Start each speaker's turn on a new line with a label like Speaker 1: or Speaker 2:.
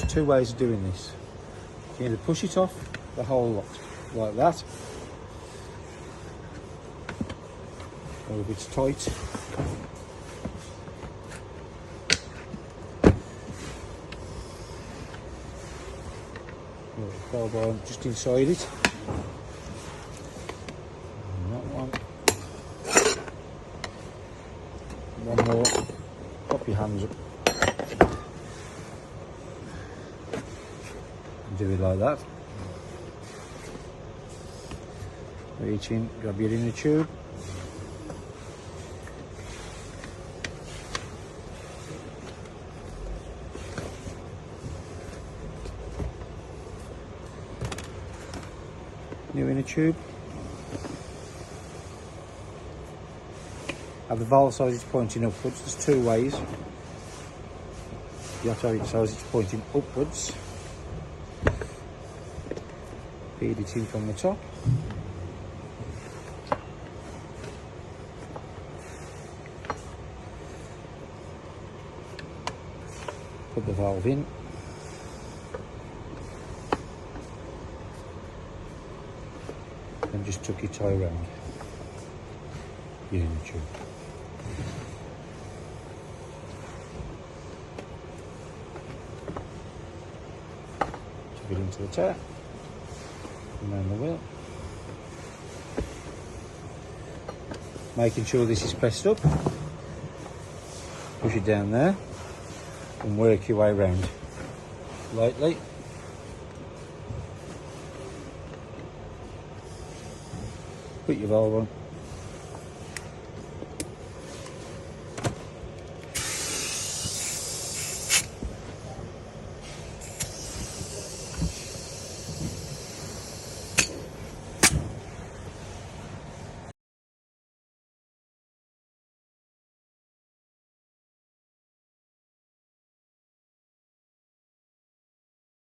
Speaker 1: two ways of doing this. You can either push it off the whole lot like that, or if it's tight, valve iron just inside it. And that one. One more. Pop your hands up. And do it like that. Reach in, grab your inner tube. New inner tube. Have the valve so it's pointing upwards. There's two ways. You have to have it so it's pointing upwards. Feed it in from the top. Put the valve in. And just tuck your tie around your inner tube. Tuck it into the tire and around the wheel. Making sure this is pressed up. Push it down there and work your way around lightly. Put your valve on.